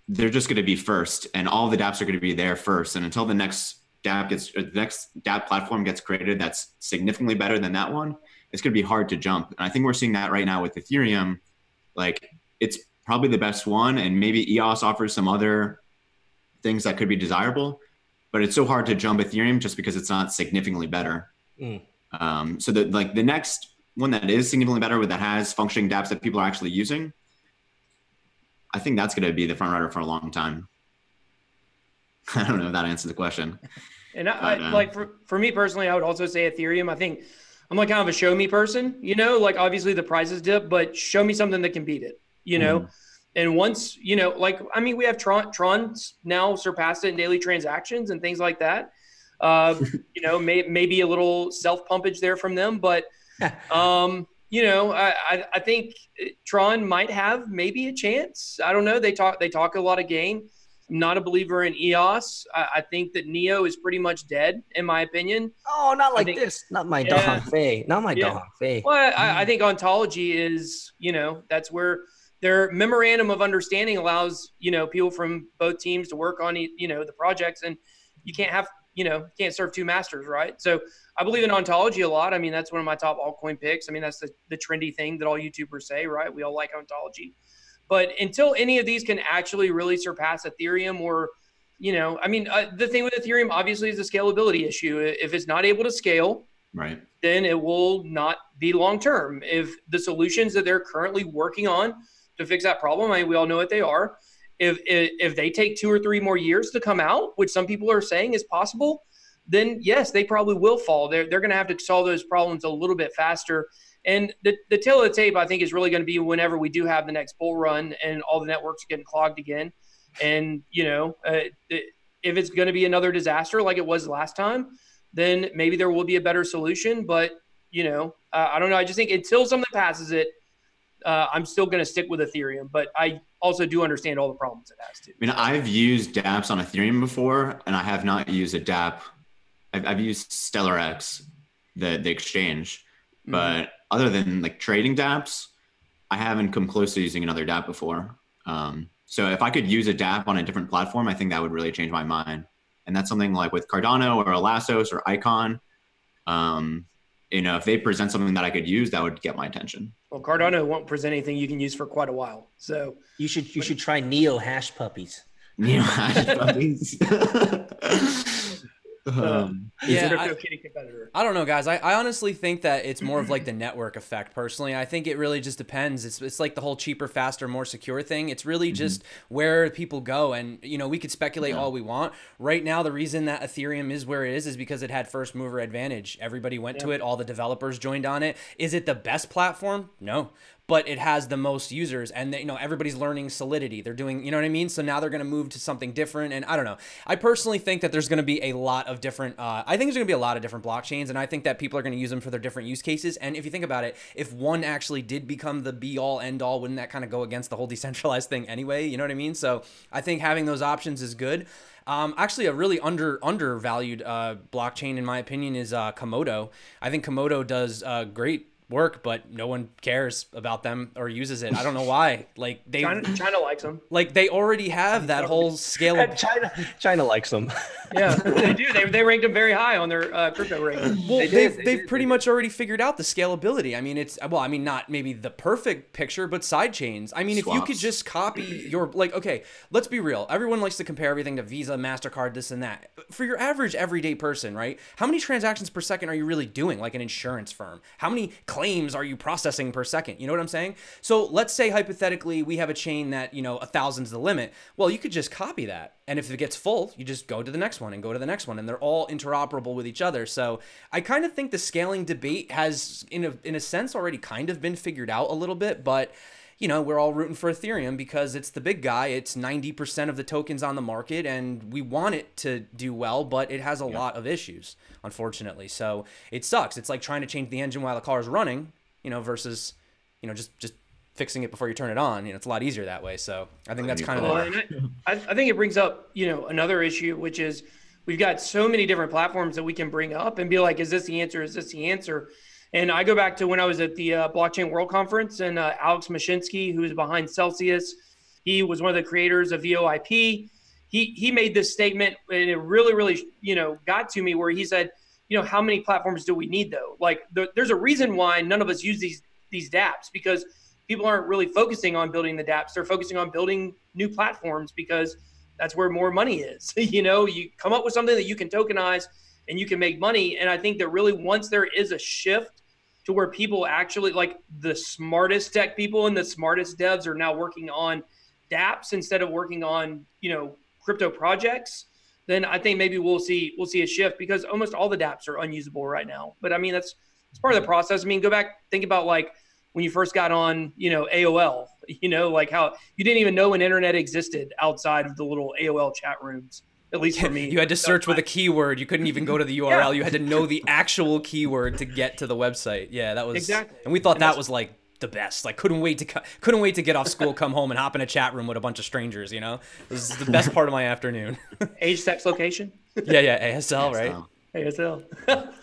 they're just going to be first, and all the dApps are going to be there first. And until the next dApp platform gets created that's significantly better than that one, it's going to be hard to jump. And I think we're seeing that right now with Ethereum. Like, it's probably the best one, and maybe EOS offers some other things that could be desirable, but it's so hard to jump Ethereum just because it's not significantly better. So the next one that is significantly better, that has functioning dApps that people are actually using, I think that's going to be the front runner for a long time. I don't know if that answers the question. And like for me personally, I would also say Ethereum. I think I'm like kind of a show me person, you know, like obviously the prices dip, but show me something that can beat it, you know? And once, you know, like, I mean, we have Tron's now surpassed it in daily transactions and things like that. You know, maybe a little self-pumpage there from them, but, you know, I think Tron might have maybe a chance. I don't know. They talk a lot of game. I'm not a believer in EOS. I think that Neo is pretty much dead, in my opinion. Oh, not like this. Not my Dong Fei. Not my Dong Fei. Well, I think Ontology is, you know, that's where their memorandum of understanding allows, you know, people from both teams to work on, you know, the projects, and you can't have, you know, can't serve two masters, right? So I believe in Ontology a lot. I mean, that's one of my top altcoin picks. I mean, that's the trendy thing that all YouTubers say, right? We all like Ontology. But until any of these can actually really surpass Ethereum, or, you know, I mean, the thing with Ethereum obviously is the scalability issue. If it's not able to scale, right, then it will not be long-term. If the solutions that they're currently working on to fix that problem, I mean, we all know what they are. If they take 2 or 3 more years to come out, which some people are saying is possible, then yes, they probably will fall. They're going to have to solve those problems a little bit faster. And the tail of the tape, I think, is really going to be whenever we do have the next bull run and all the networks are getting clogged again. And, you know, if it's going to be another disaster like it was last time, then maybe there will be a better solution. But, you know, I don't know. I just think until something passes it, I'm still going to stick with Ethereum. But I also do understand all the problems it has too. I mean, I've used dApps on Ethereum before, and I have not used a dApp. I've used StellarX, the exchange. But other than like trading dApps, I haven't come close to using another dApp before. So if I could use a dApp on a different platform, I think that would really change my mind. And that's something like with Cardano or Elastos or Icon. You know, if they present something that I could use, that would get my attention. Well, Cardano won't present anything you can use for quite a while. So you should try Neo Hash Puppies. Neo Hash Puppies. Yeah, I don't know, guys. I honestly think that it's more of like the network effect. Personally, I think it really just depends. It's like the whole cheaper, faster, more secure thing. It's really just where people go, and you know, we could speculate all we want. Right now, the reason that Ethereum is where it is because it had first mover advantage. Everybody went to it. All the developers joined on it. Is it the best platform? No. But it has the most users, and you know, everybody's learning Solidity. They're doing, you know what I mean? So now they're going to move to something different, and I don't know. I personally think that there's going to be a lot of different, I think there's going to be a lot of different blockchains, and I think that people are going to use them for their different use cases. And if you think about it, if one actually did become the be-all, end-all, wouldn't that kind of go against the whole decentralized thing anyway? You know what I mean? So I think having those options is good. Actually, a really undervalued blockchain, in my opinion, is Komodo. I think Komodo does great work, but no one cares about them or uses it. I don't know why. Like China likes them. Like they already have that whole scale of China likes them. Yeah, they do. They ranked them very high on their crypto rating. Well, they've pretty much already figured out the scalability. I mean, it's well, I mean, not maybe the perfect picture, but side chains. I mean, Swaps. If you could just copy your okay, let's be real. Everyone likes to compare everything to Visa, MasterCard, this and that. For your average everyday person, right? How many transactions per second are you really doing? Like an insurance firm? How many claims are you processing per second? You know what I'm saying? So let's say hypothetically we have a chain that, you know, 1,000 is the limit. Well, you could just copy that. And if it gets full, you just go to the next one and go to the next one, and they're all interoperable with each other. So I kind of think the scaling debate has, in a sense, already kind of been figured out a little bit, but you know, we're all rooting for Ethereum because it's the big guy. It's 90% of the tokens on the market, and we want it to do well, but it has a lot of issues, unfortunately. So it sucks. It's like trying to change the engine while the car is running, you know, versus, you know, just fixing it before you turn it on. You know, it's a lot easier that way. So I think that's kind of I think it brings up, you know, another issue, which is we've got so many different platforms that we can bring up and be like, is this the answer? Is this the answer? And I go back to when I was at the Blockchain World Conference, and Alex Mashinsky, who is behind Celsius, he was one of the creators of VOIP. He made this statement, and it really, really, you know, got to me, where he said, you know, how many platforms do we need though? Like there's a reason why none of us use these dApps, because people aren't really focusing on building the dApps. They're focusing on building new platforms because that's where more money is. You know, you come up with something that you can tokenize and you can make money. And I think that really once there is a shift to where people actually, like the smartest tech people and the smartest devs are now working on dApps instead of working on, you know, crypto projects, then I think maybe we'll see a shift, because almost all the dApps are unusable right now. But I mean, it's part of the process. I mean, go back, think about like when you first got on, you know, AOL, you know, like how you didn't even know an internet existed outside of the little AOL chat rooms. At least for me. You had to search with a keyword. You couldn't even go to the URL. You had to know the actual keyword to get to the website. Yeah, that was exactly. And we thought that was like the best. Like couldn't wait to get off school, come home, and hop in a chat room with a bunch of strangers. You know, it was the best part of my afternoon. Age, sex, location. Yeah, ASL, right? ASL.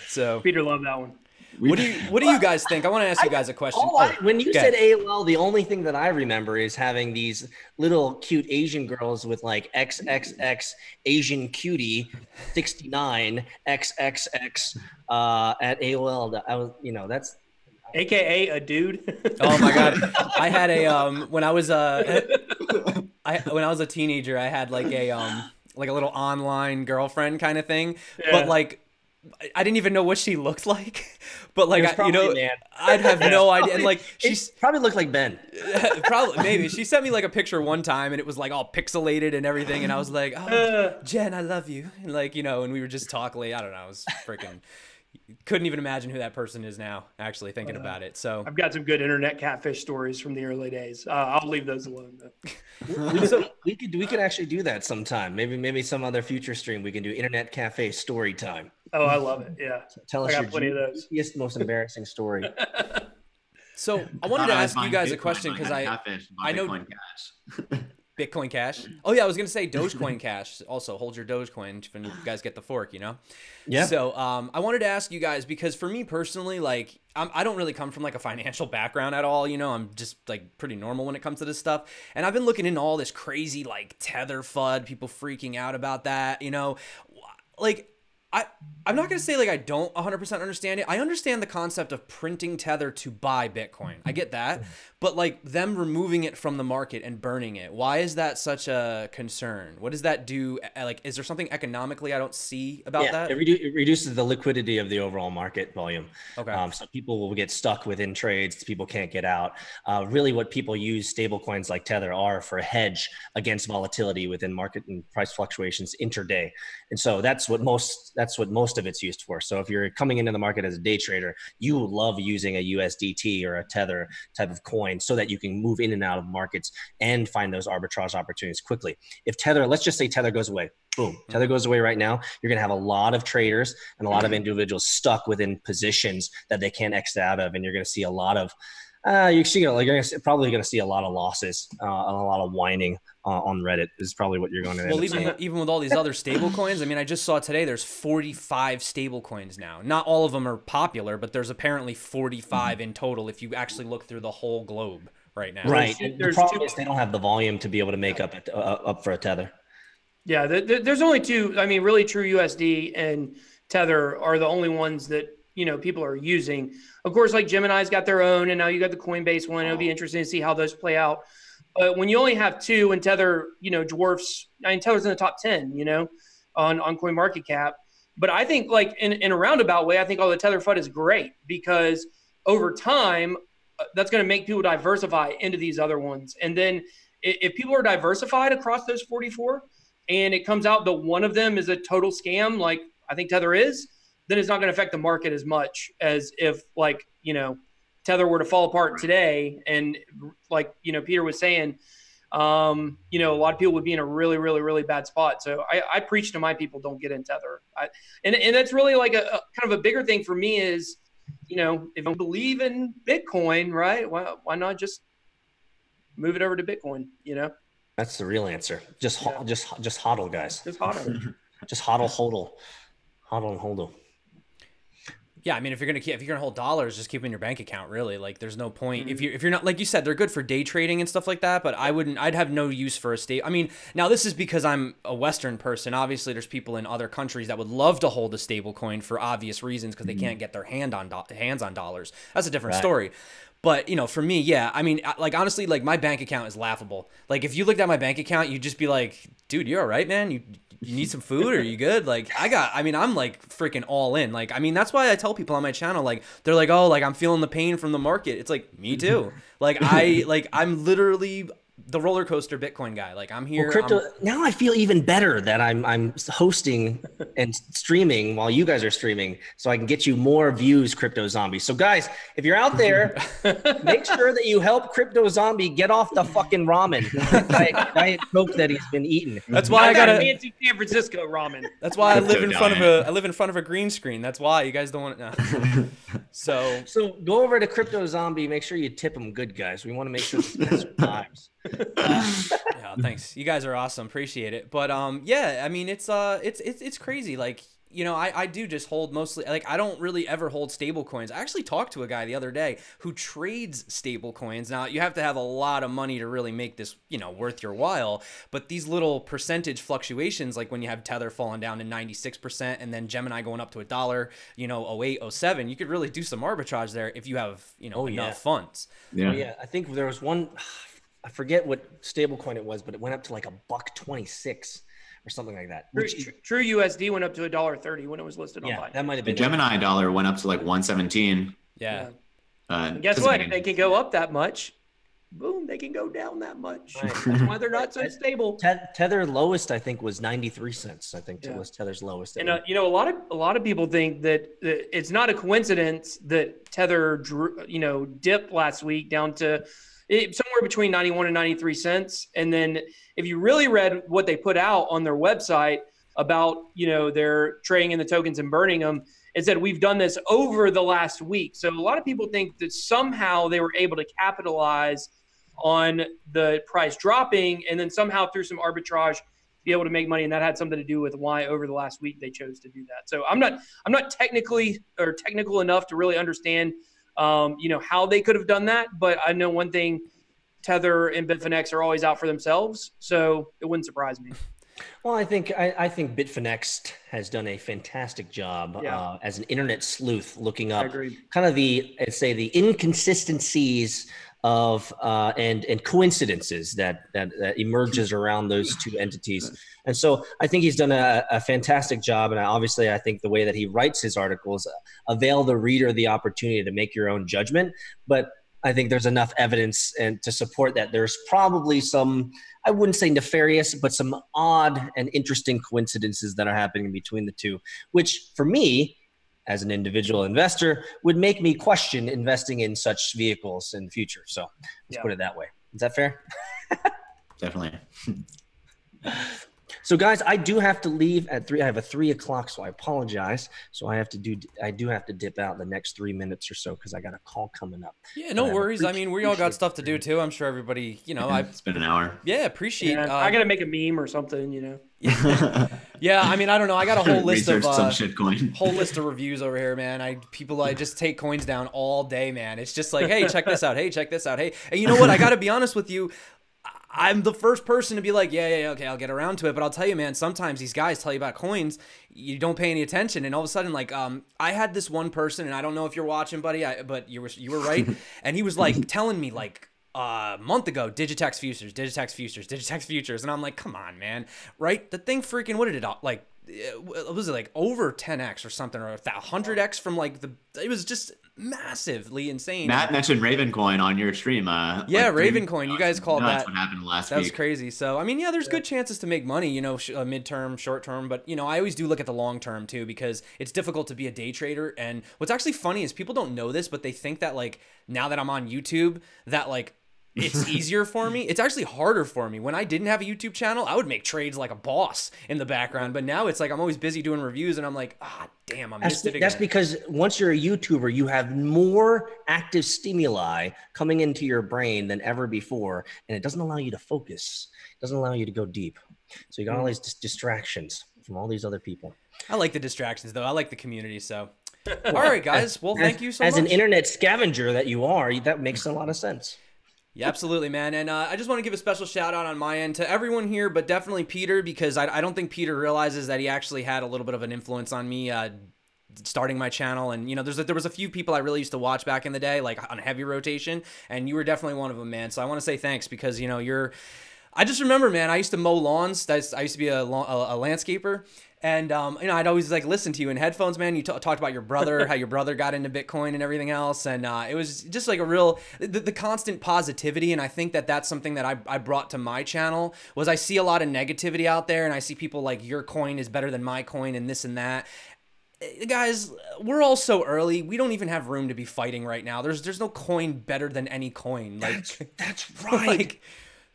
So Peter loved that one. What do you guys think? I want to ask you guys a question. When you said AOL, the only thing that I remember is having these little cute Asian girls with like XXX Asian cutie 69 XXX at AOL. I was, you know, that's AKA a dude. Oh my god, I had a when I was a teenager, I had like a little online girlfriend kind of thing, but like. I didn't even know what she looked like, but like, you know, I'd have no idea. And like, she probably looked like Ben. Probably, maybe. She sent me like a picture one time, and it was like all pixelated and everything. And I was like, oh, Jen, I love you. And like, you know, and we were just talking. I don't know. I was freaking couldn't even imagine who that person is now, actually thinking about it. So I've got some good internet catfish stories from the early days. I'll leave those alone though. we could actually do that sometime. Maybe some other future stream we can do internet cafe story time. Oh, I love it. Yeah. So tell us your most embarrassing story. So I wanted to ask you guys a question, because I know Bitcoin Cash. Bitcoin Cash. Oh yeah, I was gonna say Dogecoin Cash. Also, hold your Dogecoin when you guys get the fork, you know. Yeah. So I wanted to ask you guys, because for me personally, like I don't really come from like a financial background at all. You know, I'm just like pretty normal when it comes to this stuff. And I've been looking into all this crazy like Tether FUD, people freaking out about that. You know, like. I'm not going to say like I don't 100% understand it. I understand the concept of printing Tether to buy Bitcoin. I get that. But like them removing it from the market and burning it, why is that such a concern? What does that do? Like, is there something economically I don't see about that? It reduces the liquidity of the overall market volume. Okay. So people will get stuck within trades. People can't get out. Really what people use stable coins like Tether are for a hedge against volatility within market and price fluctuations intraday. And so that's what most of it's used for. So if you're coming into the market as a day trader, you love using a USDT or a Tether type of coin so that you can move in and out of markets and find those arbitrage opportunities quickly. If Tether, let's just say Tether goes away, boom, Tether goes away right now, you're going to have a lot of traders and a lot of individuals stuck within positions that they can't exit out of. And you're going to see a lot of, you're probably going to see a lot of losses, a lot of whining on Reddit is probably what you're going to end up seeing. Even with all these other stable coins, I mean, I just saw today there's 45 stable coins now. Not all of them are popular, but there's apparently 45 in total if you actually look through the whole globe right now. Right. The problem is they don't have the volume to be able to make up for a Tether. Yeah, there's only two. I mean, really true USD and Tether are the only ones that, you know, people are using. Of course, like Gemini's got their own, and now you got the Coinbase one. It'll be interesting to see how those play out. But when you only have two and Tether, you know, dwarfs, I mean, Tether's in the top 10, you know, on CoinMarketCap, But I think like in a roundabout way, I think all the Tether FUD is great because over time, that's going to make people diversify into these other ones. And then if people are diversified across those 44 and it comes out that one of them is a total scam, like I think Tether is, then it's not going to affect the market as much as if like, you know, Tether were to fall apart today. And like, you know, Peter was saying, you know, a lot of people would be in a really, really, really bad spot. So I preach to my people, don't get in Tether. And that's really like a kind of a bigger thing for me is, you know, if you believe in Bitcoin, right? Why not just move it over to Bitcoin? You know, that's the real answer. Just hodl, guys. Just hodl. Just hodl and hodl. Yeah, I mean, if you're gonna hold dollars, just keep them in your bank account. Really, like, there's no point if you're not, like you said, they're good for day trading and stuff like that. But I'd have no use for a state. I mean, now this is because I'm a Western person. Obviously, there's people in other countries that would love to hold a stable coin for obvious reasons because they can't get their hands on dollars. That's a different story. But, you know, for me, yeah, I mean, like, honestly, like, my bank account is laughable. Like, if you looked at my bank account, you'd just be like, dude, you're all right, man. You need some food? Are you good? Like, I'm like freaking all in. Like, I mean, that's why I tell people on my channel, like, they're like, oh, like, I'm feeling the pain from the market. It's like, me too. Like, I'm literally the roller coaster Bitcoin guy. Like, I'm here. Well, crypto. Now I feel even better that I'm hosting and streaming while you guys are streaming, so I can get you more views, Crypto Zombie. So guys, if you're out there, make sure that you help Crypto Zombie get off the fucking ramen, diet Coke that he's been eating. That's why I got a fancy San Francisco ramen. That's why I live in front of a green screen. That's why you guys don't want it. No. So go over to Crypto Zombie. Make sure you tip him good, guys. We want to make sure this guy survives. Yeah, thanks. You guys are awesome. Appreciate it. But yeah, I mean, it's crazy. Like, you know, I do just hold mostly, like, I don't really ever hold stable coins. I actually talked to a guy the other day who trades stable coins. Now, you have to have a lot of money to really make this, you know, worth your while. But these little percentage fluctuations, like when you have Tether falling down to 96% and then Gemini going up to $1, you know, 08, 07, you could really do some arbitrage there if you have, you know, enough funds. Yeah. Yeah. I think there was one, I forget what stable coin it was, but it went up to like $1.26 or something like that. True USD went up to $1.30 when it was listed on Binance. That might have been the Gemini dollar went up to like 117. Yeah. Guess what? If they can go up that much, boom, they can go down that much. Right. That's why they're not so stable. Tether lowest, I think, was 93 cents. I think was Tether's lowest. And you know, a lot of people think that it's not a coincidence that Tether, you know, dipped last week down to somewhere between 91 and 93 cents. And then if you really read what they put out on their website about, you know, their trading in the tokens and burning them, it said, we've done this over the last week. So a lot of people think that somehow they were able to capitalize on the price dropping and then somehow through some arbitrage be able to make money. And that had something to do with why over the last week they chose to do that. So I'm not technical enough to really understand you know, how they could have done that. But I know one thing, Tether and Bitfinex are always out for themselves. So it wouldn't surprise me. Well, I think Bitfinex has done a fantastic job as an internet sleuth, looking up kind of the inconsistencies of and coincidences that emerges around those two entities. And so I think he's done a fantastic job. And obviously I think the way that he writes his articles avail the reader the opportunity to make your own judgment. But I think there's enough evidence and to support that there's probably some, I wouldn't say nefarious, but some odd and interesting coincidences that are happening between the two, which for me, as an individual investor, would make me question investing in such vehicles in the future. So let's put it that way. Is that fair? Definitely. So guys, I do have to leave at 3. I have a 3 o'clock, so I apologize. So I do have to dip out the next 3 minutes or so because I got a call coming up. Yeah, no worries. I mean, we all got stuff to do too. I'm sure everybody, you know, it's been an hour. Yeah, appreciate. I got to make a meme or something, you know. Yeah, I mean, I don't know. I got a whole list of some shitcoin. Whole list of reviews over here, man. I just take coins down all day, man. It's just like, hey, check this out. Hey, check this out. Hey, and you know what? I got to be honest with you. I'm the first person to be like, yeah, okay, I'll get around to it. But I'll tell you, man, sometimes these guys tell you about coins, you don't pay any attention, and all of a sudden, like, I had this one person, and I don't know if you're watching, buddy, but you were right, and he was like telling me like a month ago, Digitex futures, and I'm like, come on, man, right? The thing freaking, what did it like? it was like over 10x or something, or 100x from like it was just massively insane. Matt mentioned Ravencoin on your stream. Yeah, like Ravencoin. You guys called that. What happened last week. That was crazy. So, I mean, yeah, there's good chances to make money, you know, midterm, short term. But, you know, I always do look at the long term, too, because it's difficult to be a day trader. And what's actually funny is people don't know this, but they think that, like, now that I'm on YouTube, that, like, it's easier for me. It's actually harder for me. When I didn't have a YouTube channel, I would make trades like a boss in the background. But now it's like I'm always busy doing reviews, and I'm like, damn, I missed it again. That's because once you're a YouTuber, you have more active stimuli coming into your brain than ever before, and it doesn't allow you to focus. It doesn't allow you to go deep. So you got all these distractions from all these other people. I like the distractions, though. I like the community, so. All right, guys. Well, thank you so much. As an internet scavenger that you are, that makes a lot of sense. Yeah, absolutely, man. And I just want to give a special shout out on my end to everyone here, but definitely Peter, because I don't think Peter realizes that he actually had a little bit of an influence on me starting my channel. And, you know, there was a few people I really used to watch back in the day, like on heavy rotation, and you were definitely one of them, man. So I want to say thanks because, you know, I just remember, man, I used to mow lawns. I used to be a landscaper. And, you know, I'd always like listen to you in headphones, man. You talked about your brother, how your brother got into Bitcoin and everything else. And it was just like a real, the constant positivity. And I think that that's something that I brought to my channel was I see a lot of negativity out there and I see people like your coin is better than my coin and this and that. Guys, we're all so early. We don't even have room to be fighting right now. There's no coin better than any coin. Like that's right. Like,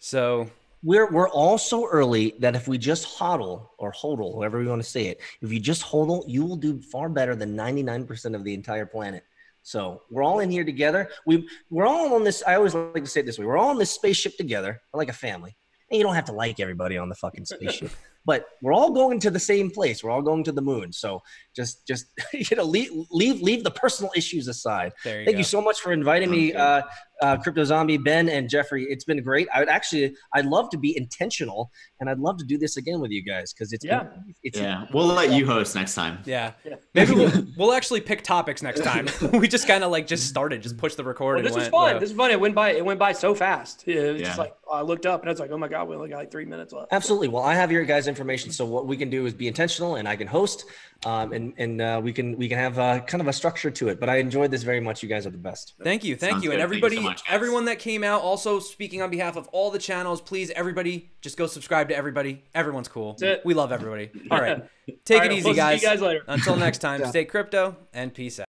so... We're all so early that if we just hodl or hodl, however we want to say it, if you just hodl, you will do far better than 99% of the entire planet. So we're all in here together. We're all on this. I always like to say it this way. We're all on this spaceship together, like a family. And you don't have to like everybody on the fucking spaceship, but we're all going to the same place. We're all going to the moon. So just you know, leave the personal issues aside. Thank you so much for inviting me, Crypto Zombie, Ben, and Jeffrey. It's been great. I'd love to be intentional, and I'd love to do this again with you guys because it's We'll let you host next time. Yeah. Maybe we'll actually pick topics next time. We just kind of like just push the record. Well, this was fun. This was fun. It went by so fast. It was just like I looked up and I was like, oh my god, we only got like 3 minutes left. Absolutely. Well, I have your guys' information, so what we can do is be intentional, and I can host, and we can have kind of a structure to it. But I enjoyed this very much. You guys are the best. Thank you, and everybody, so much, everyone that came out. Also, speaking on behalf of all the channels, please, everybody, just go subscribe to everybody. Everyone's cool. We love everybody. All right, take it easy, guys. See you guys later. Until next time, stay crypto and peace out.